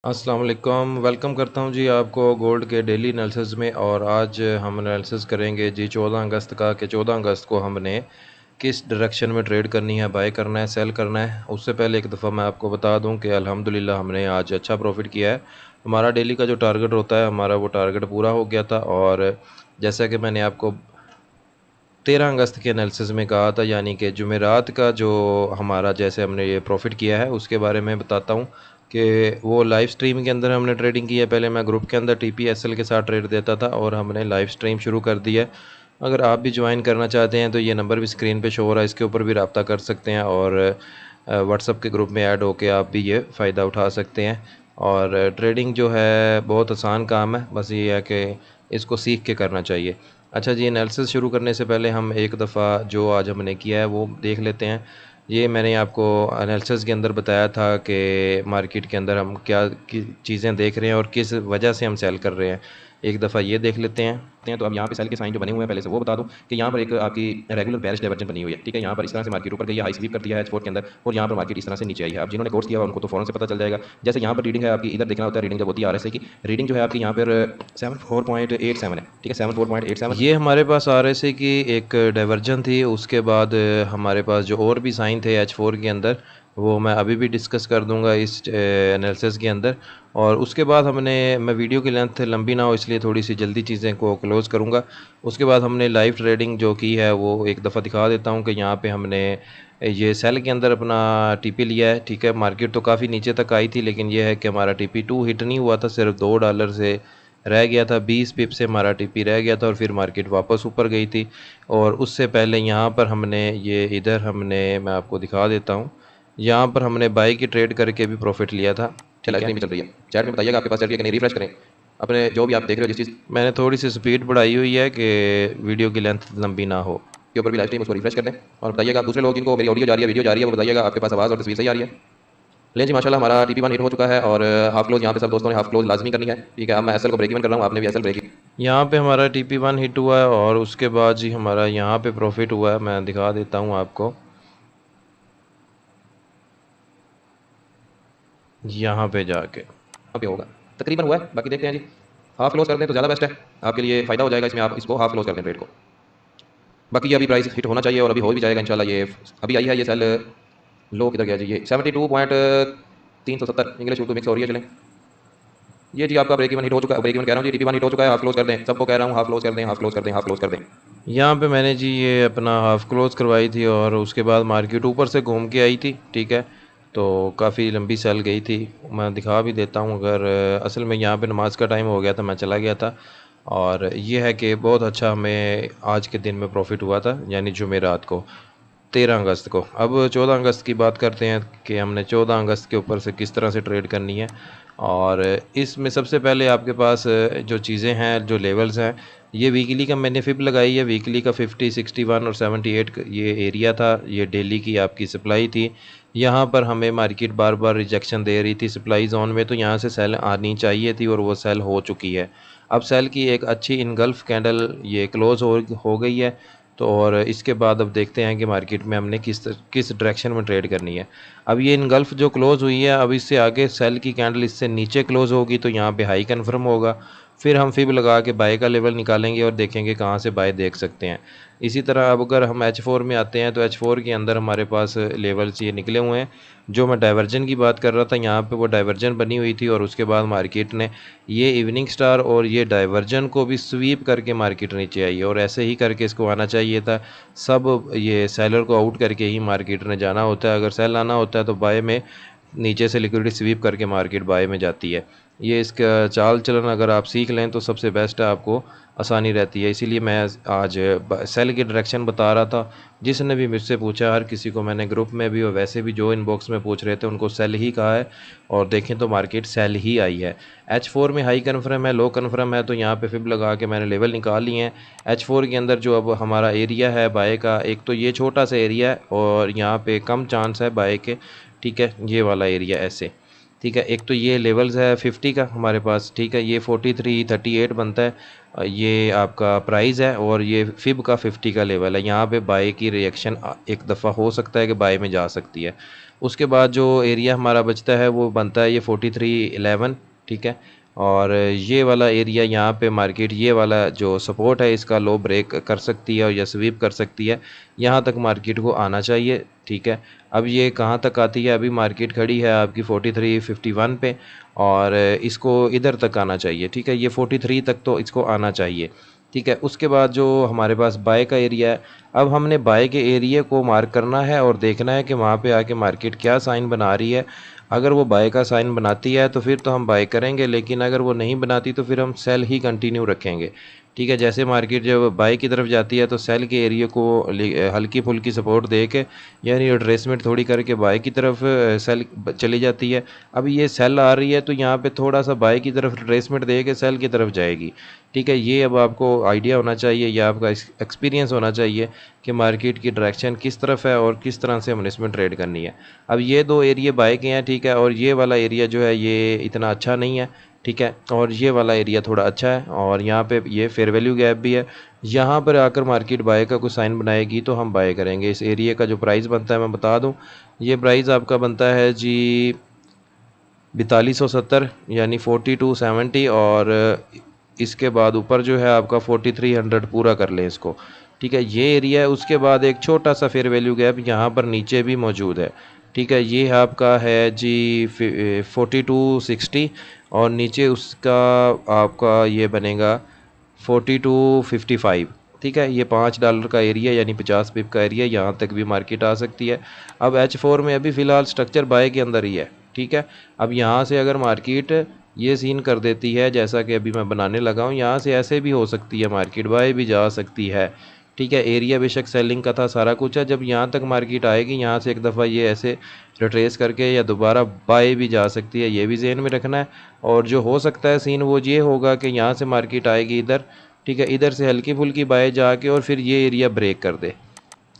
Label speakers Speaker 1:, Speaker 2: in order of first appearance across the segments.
Speaker 1: अस्सलाम वालेकुम। वेलकम करता हूं जी आपको गोल्ड के डेली एनालिसिस में। और आज हम एनालिसिस करेंगे जी 14 अगस्त का कि 14 अगस्त को हमने किस डायरेक्शन में ट्रेड करनी है, बाय करना है, सेल करना है। उससे पहले एक दफ़ा मैं आपको बता दूं कि अल्हम्दुलिल्लाह हमने आज अच्छा प्रॉफिट किया है। हमारा डेली का जो टारगेट होता है हमारा वो टारगेट पूरा हो गया था। और जैसा कि मैंने आपको 13 अगस्त के एनालिसिस में कहा था, यानी कि जुमेरात का जो हमारा जैसे हमने ये प्रॉफिट किया है उसके बारे में बताता हूँ कि वो लाइव स्ट्रीम के अंदर हमने ट्रेडिंग की है। पहले मैं ग्रुप के अंदर TPSL के साथ ट्रेड देता था और हमने लाइव स्ट्रीम शुरू कर दी है। अगर आप भी ज्वाइन करना चाहते हैं तो ये नंबर भी स्क्रीन पे शो हो रहा है, इसके ऊपर भी रब्ता कर सकते हैं और व्हाट्सअप के ग्रुप में ऐड होके आप भी ये फ़ायदा उठा सकते हैं। और ट्रेडिंग जो है बहुत आसान काम है, बस ये है कि इसको सीख के करना चाहिए। अच्छा जी, एनालिसिस शुरू करने से पहले हम एक दफ़ा जो आज हमने किया है वो देख लेते हैं। ये मैंने आपको एनालिसिस के अंदर बताया था कि मार्केट के अंदर हम क्या चीज़ें देख रहे हैं और किस वजह से हम सेल कर रहे हैं। एक दफ़ा ये देख लेते हैं। तो अब यहाँ पे सेल के साइन जो बने हुए हैं पहले से वो बता दूं कि यहाँ पर एक आपकी रेगुलर बेरिश डाइवर्जन बनी हुई है। ठीक है, यहाँ पर इस तरह से मार्केट ऊपर गई है, हाई स्वीप कर दिया है H4 के अंदर और यहाँ पर मार्केट इस तरह से नीचे आई है। अब जिन्होंने कोर्स किया हुआ उनको तो फ़ौरन से पता चल जाएगा। जैसे यहाँ पर रीडिंग है आपकी, इधर देखना होता है रीडिंग जब होती है RSI की, रीडिंग जो है आपकी यहाँ पर 74.87 है। ठीक है, 74.87 ये हमारे पास RSI की एक डाइवर्जन थी। उसके बाद हमारे पास जो और भी साइन थे H4 के अंदर वो मैं अभी भी डिस्कस कर दूंगा इस एनालिसिस के अंदर। और उसके बाद मैं वीडियो की लेंथ लंबी ना हो इसलिए थोड़ी सी जल्दी चीज़ें को क्लोज़ करूंगा। उसके बाद हमने लाइव ट्रेडिंग जो की है वो एक दफ़ा दिखा देता हूं कि यहाँ पे हमने ये सेल के अंदर अपना TP लिया है। ठीक है, मार्केट तो काफ़ी नीचे तक आई थी लेकिन यह है कि हमारा TP2 हिट नहीं हुआ था, सिर्फ $2 से रह गया था, 20 पिप से हमारा TP रह गया था और फिर मार्केट वापस ऊपर गई थी। और उससे पहले यहाँ पर हमने ये इधर हमने मैं आपको दिखा देता हूँ, यहाँ पर हमने बाई की ट्रेड करके भी प्रॉफिट लिया था। ठीक है,
Speaker 2: भी चल रही है। चैट में बताइएगा आपके पास चल रही है कि नहीं, रिफ्रेश करें अपने जो भी आप देख रहे हो जिस चीज़
Speaker 1: मैंने थोड़ी सी स्पीड बढ़ाई हुई है कि वीडियो की लेंथ लंबी ना हो।
Speaker 2: के ऊपर भी लाइव स्ट्रीम उसको रिफ्रेश कर दें और बताइएगा आप दूसरे लोग जिनको मेरी ऑडियो जा रही है, वीडियो जा रही है, वो बताइएगा आपके पास आवाज़ और तस्वीर सही आ रही है। लें जी, माशाल्लाह हमारा TP1 हिट हो चुका है और हाफ क्लोज यहाँ पे सब दोस्तों ने हाफ क्लोज लाजमी करनी है। ठीक है, अब मैं SL को ब्रेक इवन कर रहा हूँ, आपने भी SL ब्रेक।
Speaker 1: यहाँ पे हमारा TP1 हिट हुआ है और उसके बाद जी हमारा यहाँ पे प्रॉफिट हुआ है। मैं दिखा देता हूँ आपको, यहाँ पे जाके
Speaker 2: यहाँ पे होगा तकरीबन हुआ है, बाकी देखते हैं जी। हाफ क्लोज कर दें तो ज़्यादा बेस्ट है, आपके लिए फ़ायदा हो जाएगा इसमें। आप इसको हाफ क्लोज कर दें ट्रेड को, बाकी ये अभी प्राइस हिट होना चाहिए और अभी हो भी जाएगा इंशाल्लाह। ये अभी आई है ये सेल, लो किधर गया जी, ये 72.370 इंग्लिश उर्दू मिक्स हो रही है। चलें ये जी आपका ब्रेक इवन हिट हो चुका है, ब्रेक इवन कह रहा हूँ जी, TP1 हिट हो चुका है। हाफ क्लोज कर दें, सबको कह रहा हूँ हाफ क्लोज कर दें, हाफ क्लोज कर दें, हाफ क्लोज कर दें।
Speaker 1: यहाँ पे मैंने जी ये अपना हाफ क्लोज करवाई थी और उसके बाद मार्केट ऊपर से घूम के आई थी। ठीक है, तो काफ़ी लंबी सेल गई थी। मैं दिखा भी देता हूँ, अगर असल में यहाँ पे नमाज का टाइम हो गया था, मैं चला गया था। और ये है कि बहुत अच्छा हमें आज के दिन में प्रॉफिट हुआ था, यानी जुमेरात को 13 अगस्त को। अब 14 अगस्त की बात करते हैं कि हमने 14 अगस्त के ऊपर से किस तरह से ट्रेड करनी है। और इसमें सबसे पहले आपके पास जो चीज़ें हैं, जो लेवल्स हैं, ये वीकली का मैंने फिब लगाई है। वीकली का 50, 61 और 78 ये एरिया था, ये डेली की आपकी सप्लाई थी। यहाँ पर हमें मार्केट बार बार रिजेक्शन दे रही थी सप्लाई जोन में, तो यहाँ से सेल आनी चाहिए थी और वो सेल हो चुकी है। अब सेल की एक अच्छी इनगल्फ कैंडल ये क्लोज़ हो गई है। तो और इसके बाद अब देखते हैं कि मार्केट में हमने किस डायरेक्शन में ट्रेड करनी है। अब ये इनगल्फ जो क्लोज़ हुई है, अब इससे आगे सेल की कैंडल इससे नीचे क्लोज़ होगी तो यहाँ पे हाई कन्फर्म होगा। फिर हम फिब लगा के बाय का लेवल निकालेंगे और देखेंगे कहाँ से बाय देख सकते हैं। इसी तरह अब अगर हम H4 में आते हैं तो H4 के अंदर हमारे पास लेवल्स ये निकले हुए हैं। जो मैं डाइवर्जन की बात कर रहा था, यहाँ पे वो डाइवर्जन बनी हुई थी और उसके बाद मार्केट ने ये इवनिंग स्टार और ये डाइवर्जन को भी स्वीप करके मार्केट नीचे आई है और ऐसे ही करके इसको आना चाहिए था। सब ये सेलर को आउट करके ही मार्केट ने जाना होता है। अगर सेल आना होता है तो बाय में नीचे से लिक्विडिटी स्वीप करके मार्केट बाय में जाती है। ये इसका चाल चलन अगर आप सीख लें तो सबसे बेस्ट है, आपको आसानी रहती है। इसीलिए मैं आज सेल की डायरेक्शन बता रहा था। जिसने भी मुझसे पूछा, हर किसी को मैंने ग्रुप में भी और वैसे भी जो इनबॉक्स में पूछ रहे थे उनको सेल ही कहा है। और देखें तो मार्केट सेल ही आई है। H4 में हाई कन्फर्म है, लो कन्फर्म है, तो यहाँ पे फिब लगा के मैंने लेवल निकाल लिए हैं। H4 के अंदर जो अब हमारा एरिया है बाय का, एक तो ये छोटा सा एरिया है और यहाँ पे कम चांस है बाय के। ठीक है, ये वाला एरिया ऐसे। ठीक है। एक तो ये लेवल्स है 50 का हमारे पास, ठीक है, ये 4338 बनता है, ये आपका प्राइस है, और ये फिब का 50 का लेवल है। यहाँ पे बाय की रिएक्शन एक दफ़ा हो सकता है कि बाय में जा सकती है। उसके बाद जो एरिया हमारा बचता है वो बनता है ये 4311, ठीक है। और ये वाला एरिया यहाँ पे मार्केट, ये वाला जो सपोर्ट है इसका लो ब्रेक कर सकती है और या स्वीप कर सकती है, यहाँ तक मार्केट को आना चाहिए, ठीक है। अब ये कहाँ तक आती है, अभी मार्केट खड़ी है आपकी 4351 पे, और इसको इधर तक आना चाहिए, ठीक है, ये 43 तक तो इसको आना चाहिए, ठीक है। उसके बाद जो हमारे पास बाय का एरिया है, अब हमने बाय के एरिया को मार्क करना है और देखना है कि वहाँ पे आके मार्केट क्या साइन बना रही है। अगर वो बाय का साइन बनाती है तो फिर तो हम बाय करेंगे, लेकिन अगर वो नहीं बनाती तो फिर हम सेल ही कंटिन्यू रखेंगे, ठीक है। जैसे मार्केट जब बाय की तरफ जाती है तो सेल के एरिया को हल्की फुल्की सपोर्ट दे के, यानी रिट्रेसमेंट थोड़ी करके बाय की तरफ सेल चली जाती है। अब ये सेल आ रही है तो यहाँ पे थोड़ा सा बाय की तरफ रिट्रेसमेंट दे के सेल की तरफ जाएगी, ठीक है। ये अब आपको आइडिया होना चाहिए या आपका एक्सपीरियंस होना चाहिए कि मार्केट की डायरेक्शन किस तरफ है और किस तरह से हमने इसमें ट्रेड करनी है। अब ये दो एरिया बाय के हैं, ठीक है, और ये वाला एरिया जो है ये इतना अच्छा नहीं है, ठीक है, और ये वाला एरिया थोड़ा अच्छा है, और यहाँ पे ये फेयर वैल्यू गैप भी है। यहाँ पर आकर मार्केट बाय का कुछ साइन बनाएगी तो हम बाय करेंगे। इस एरिया का जो प्राइस बनता है मैं बता दूँ, ये प्राइस आपका बनता है जी 4270, यानी 4270, और इसके बाद ऊपर जो है आपका 4300 पूरा कर लें इसको, ठीक है, ये एरिया है। उसके बाद एक छोटा सा फेयर वैल्यू गैप यहाँ पर नीचे भी मौजूद है, ठीक है, ये आपका है जी 4260, और नीचे उसका आपका ये बनेगा 4255, ठीक है। ये $5 का एरिया यानी 50 पिप का एरिया, यहाँ तक भी मार्केट आ सकती है। अब H4 में अभी फ़िलहाल स्ट्रक्चर बाय के अंदर ही है, ठीक है। अब यहाँ से अगर मार्केट ये सीन कर देती है जैसा कि अभी मैं बनाने लगा हूँ, यहाँ से ऐसे भी हो सकती है, मार्केट बाय भी जा सकती है, ठीक है। एरिया बेशक सेलिंग का था, सारा कुछ है। जब यहाँ तक मार्केट आएगी, यहाँ से एक दफ़ा ये ऐसे रिट्रेस करके या दोबारा बाय भी जा सकती है, ये भी ज़हन में रखना है। और जो हो सकता है सीन वो ये होगा कि यहाँ से मार्केट आएगी इधर, ठीक है, इधर से हल्की फुल्की बाय जाके और फिर ये एरिया ब्रेक कर दे,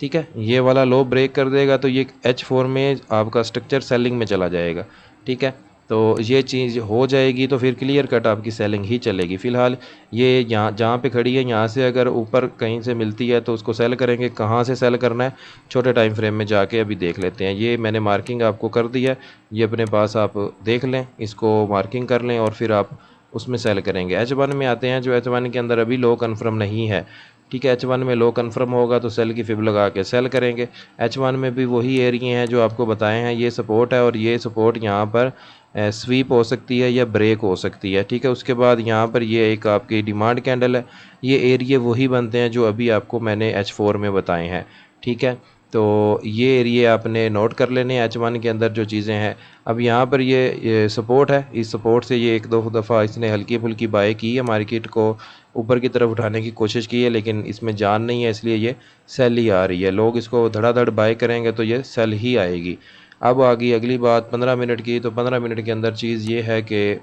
Speaker 1: ठीक है, ये वाला लो ब्रेक कर देगा तो ये H4 में आपका स्ट्रक्चर सेलिंग में चला जाएगा, ठीक है। तो ये चीज़ हो जाएगी तो फिर क्लियर कट आपकी सेलिंग ही चलेगी। फ़िलहाल ये यहाँ जहाँ पे खड़ी है, यहाँ से अगर ऊपर कहीं से मिलती है तो उसको सेल करेंगे। कहाँ से सेल करना है छोटे टाइम फ्रेम में जाके अभी देख लेते हैं। ये मैंने मार्किंग आपको कर दी है, ये अपने पास आप देख लें, इसको मार्किंग कर लें और फिर आप उसमें सेल करेंगे। H1 में आते हैं, जो H1 के अंदर अभी लो कन्फर्म नहीं है, ठीक है। H1 में लो कन्फर्म होगा तो सेल की फिब लगा के सेल करेंगे। H1 में भी वही एरिया हैं जो आपको बताए हैं, ये सपोर्ट है और ये सपोर्ट यहाँ पर स्वीप हो सकती है या ब्रेक हो सकती है, ठीक है। उसके बाद यहाँ पर ये एक आपकी डिमांड कैंडल है, ये एरिया वही बनते हैं जो अभी आपको मैंने H4 में बताए हैं, ठीक है। तो ये एरिया आपने नोट कर लेने H1 के अंदर जो चीज़ें हैं। अब यहाँ पर ये सपोर्ट है, इस सपोर्ट से ये एक दो दफ़ा इसने हल्की फुल्की बाय की है, मार्केट को ऊपर की तरफ उठाने की कोशिश की है, लेकिन इसमें जान नहीं है, इसलिए ये सेल ही आ रही है। लोग इसको धड़ाधड़ बाय करेंगे तो ये सेल ही आएगी। अब आ गई अगली बात 15 मिनट की, तो 15 मिनट के अंदर चीज़ ये है कि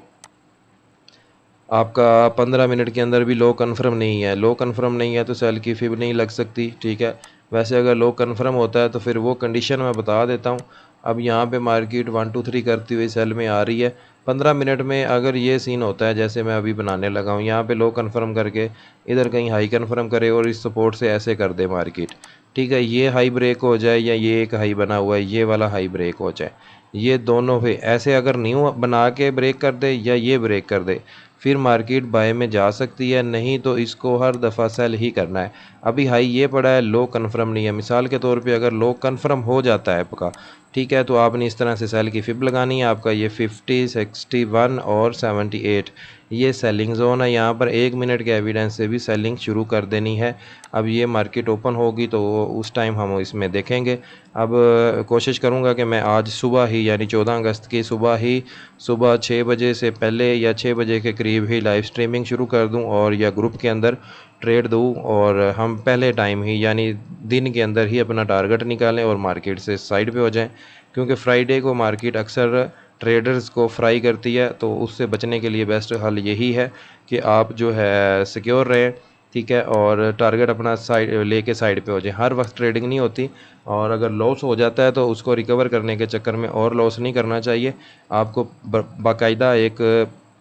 Speaker 1: आपका 15 मिनट के अंदर भी लो कन्फर्म नहीं है। लो कन्फर्म नहीं है तो सेल की फिब नहीं लग सकती, ठीक है। वैसे अगर लो कन्फर्म होता है तो फिर वो कंडीशन मैं बता देता हूँ। अब यहाँ पे मार्केट 1 2 3 करती हुई सेल में आ रही है। 15 मिनट में अगर ये सीन होता है जैसे मैं अभी बनाने लगा हूँ, यहाँ पे लो कन्फर्म करके इधर कहीं हाई कन्फर्म करे और इस सपोर्ट से ऐसे कर दे मार्केट, ठीक है, ये हाई ब्रेक हो जाए या ये एक हाई बना हुआ है ये वाला हाई ब्रेक हो जाए, ये दोनों पे ऐसे अगर न्यू बना के ब्रेक कर दे या ये ब्रेक कर दे, फिर मार्केट बाय में जा सकती है, नहीं तो इसको हर दफ़ा सेल ही करना है। अभी हाई ये पड़ा है, लो कन्फर्म नहीं है। मिसाल के तौर पे अगर लो कन्फर्म हो जाता है आपका, ठीक है, तो आपने इस तरह से सेल की फिब लगानी है। आपका ये 50 61 और 78 ये सेलिंग जोन है। यहाँ पर 1 मिनट के एविडेंस से भी सेलिंग शुरू कर देनी है। अब ये मार्केट ओपन होगी तो उस टाइम हम इसमें देखेंगे। अब कोशिश करूँगा कि मैं आज सुबह ही यानी 14 अगस्त की सुबह 6 बजे से पहले या 6 बजे के करीब ही लाइव स्ट्रीमिंग शुरू कर दूँ और या ग्रुप के अंदर ट्रेड दूँ, और हम पहले टाइम ही यानी दिन के अंदर ही अपना टारगेट निकालें और मार्केट से साइड पे हो जाएं, क्योंकि फ्राइडे को मार्केट अक्सर ट्रेडर्स को फ्राई करती है। तो उससे बचने के लिए बेस्ट हल यही है कि आप जो है सिक्योर रहें, ठीक है, और टारगेट अपना साइड लेके साइड पे हो जाए। हर वक्त ट्रेडिंग नहीं होती, और अगर लॉस हो जाता है तो उसको रिकवर करने के चक्कर में और लॉस नहीं करना चाहिए। आपको बाकायदा एक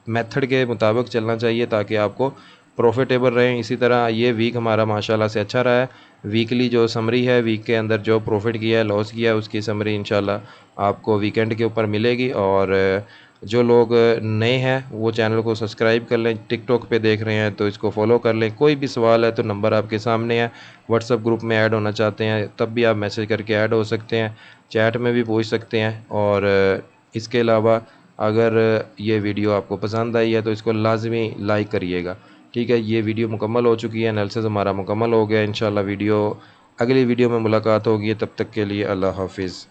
Speaker 1: मेथड के मुताबिक चलना चाहिए ताकि आपको प्रॉफिटेबल रहें। इसी तरह ये वीक हमारा माशाल्लाह से अच्छा रहा है। वीकली जो समरी है, वीक के अंदर जो प्रॉफिट किया है, लॉस किया है, उसकी समरी इंशाल्लाह आपको वीकेंड के ऊपर मिलेगी। और जो लोग नए हैं वो चैनल को सब्सक्राइब कर लें, टिकटॉक पे देख रहे हैं तो इसको फॉलो कर लें। कोई भी सवाल है तो नंबर आपके सामने है। व्हाट्सएप ग्रुप में ऐड होना चाहते हैं तब भी आप मैसेज करके ऐड हो सकते हैं, चैट में भी पूछ सकते हैं। और इसके अलावा अगर ये वीडियो आपको पसंद आई है तो इसको लाजमी लाइक करिएगा। ठीक है, ये वीडियो मुकम्मल हो चुकी है, एनालिसिस हमारा मुकम्मल हो गया। इंशाल्लाह अगली वीडियो में मुलाकात होगी। तब तक के लिए अल्लाह हाफिज़।